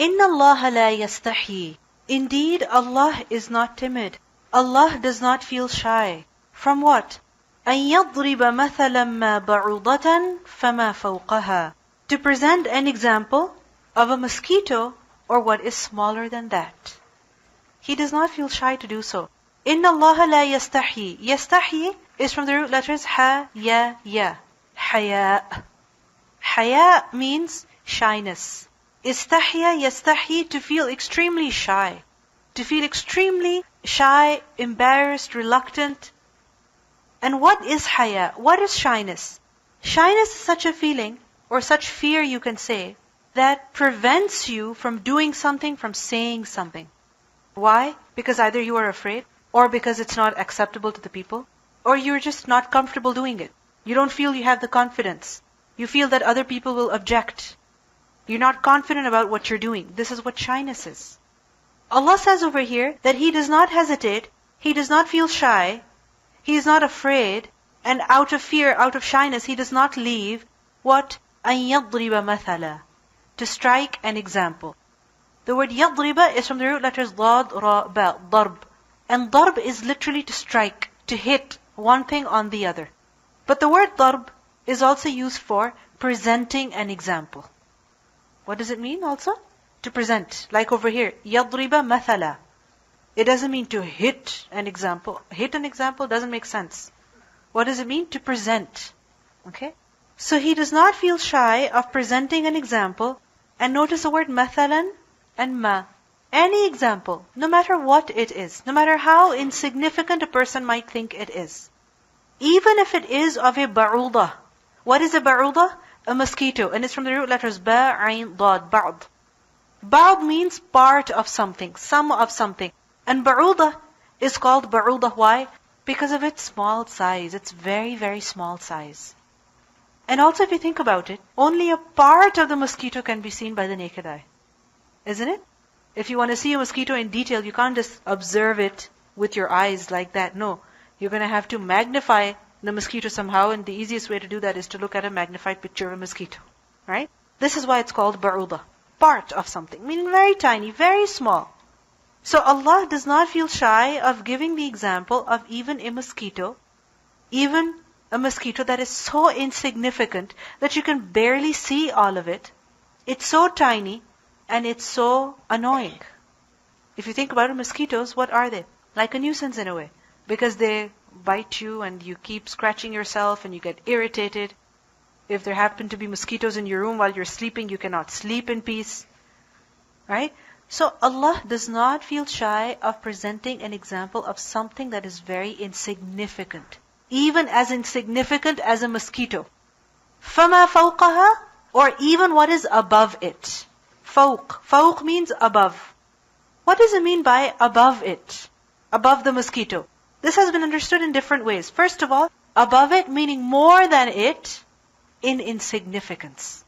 Inna Allah la yastahi. Indeed, Allah is not timid. Allah does not feel shy. From what? أن يضرب مثلا ما بعوضة فما فوقها. To present an example of a mosquito or what is smaller than that. He does not feel shy to do so. Inna Allah la yastahi. Yastahi is from the root letters ha, ya, ya. Haya. Haya means shyness. Istahya, yastahi, to feel extremely shy. To feel extremely shy, embarrassed, reluctant. And what is haya? What is shyness? Shyness is such a feeling, or such fear you can say, that prevents you from doing something, from saying something. Why? Because either you are afraid, or because it's not acceptable to the people, or you're just not comfortable doing it. You don't feel you have the confidence. You feel that other people will object. You're not confident about what you're doing. This is what shyness is. Allah says over here that He does not hesitate, He does not feel shy, He is not afraid, and out of fear, out of shyness, He does not leave what? أَن يَضْرِبَ مَثَلًا, to strike an example. The word يَضْرِبَ is from the root letters ضاد, را, ba, ضرب. And ضرب is literally to strike, to hit one thing on the other. But the word ضرب is also used for presenting an example. What does it mean also? To present. Like over here, يَضْرِبَ مَثَلًا. It doesn't mean to hit an example. Hit an example doesn't make sense. What does it mean? To present. Okay? So he does not feel shy of presenting an example. And notice the word mathalan and ma. Any example, no matter what it is, no matter how insignificant a person might think it is. Even if it is of a ba'udah. What is a ba'udah? A mosquito. And it's from the root letters ba, ayn, dad, ba'd. Ba'd means part of something, some of something. And ba'udah is called ba'udah. Why? Because of its small size. It's very, very small size. And also if you think about it, only a part of the mosquito can be seen by the naked eye. Isn't it? If you want to see a mosquito in detail, you can't just observe it with your eyes like that. No. You're going to have to magnify the mosquito somehow, and the easiest way to do that is to look at a magnified picture of a mosquito. Right? This is why it's called ba'udah. Part of something. Meaning very tiny, very small. So Allah does not feel shy of giving the example of even a mosquito. Even a mosquito that is so insignificant that you can barely see all of it. It's so tiny and it's so annoying. If you think about it, mosquitoes, what are they? Like a nuisance in a way. Because they bite you and you keep scratching yourself and you get irritated. If there happen to be mosquitoes in your room while you're sleeping, you cannot sleep in peace. Right? So Allah does not feel shy of presenting an example of something that is very insignificant. Even as insignificant as a mosquito. فَمَا فَوْقَهَا, or even what is above it. Fawq. Fawq means above. What does it mean by above it? Above the mosquito. This has been understood in different ways. First of all, above it meaning more than it in insignificance.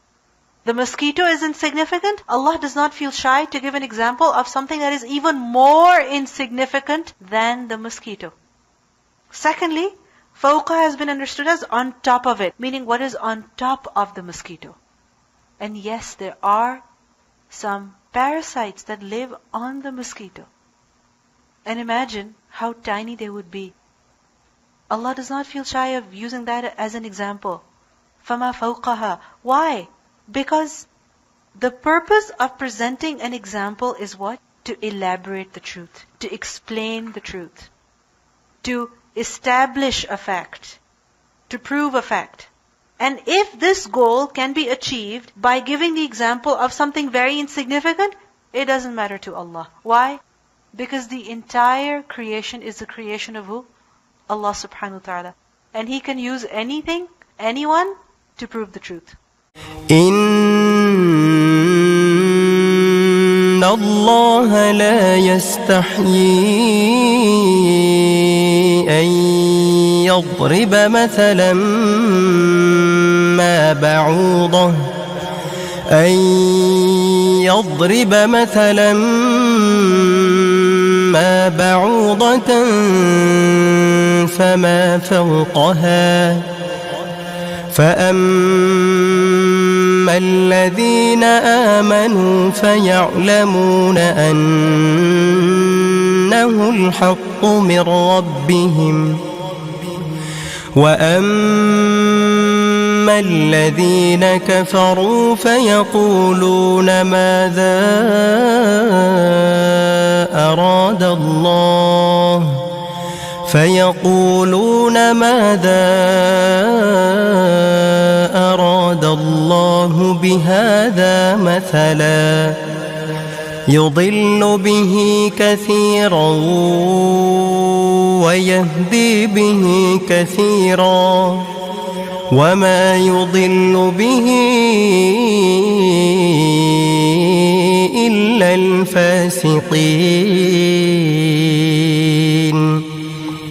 The mosquito is insignificant. Allah does not feel shy to give an example of something that is even more insignificant than the mosquito. Secondly, fawqa has been understood as on top of it, meaning what is on top of the mosquito. And yes, there are some parasites that live on the mosquito. And imagine how tiny they would be. Allah does not feel shy of using that as an example. فَمَا فَوْقَهَا. Why? Because the purpose of presenting an example is what? To elaborate the truth. To explain the truth. To establish a fact. To prove a fact. And if this goal can be achieved by giving the example of something very insignificant, it doesn't matter to Allah. Why? Because the entire creation is the creation of who? Allah subhanahu wa ta'ala. And He can use anything, anyone, to prove the truth. إن الله لا يستحيي أن يضرب مثلا ما بعوضة فأما الذين آمنوا فيعلمون أنه الحق من ربهم، وأما الذين كفروا فيقولون ماذا أراد الله بهذا مثلا يضل به كثيرا ويهدي به كثيرا وما يضل به إلا الفاسقين.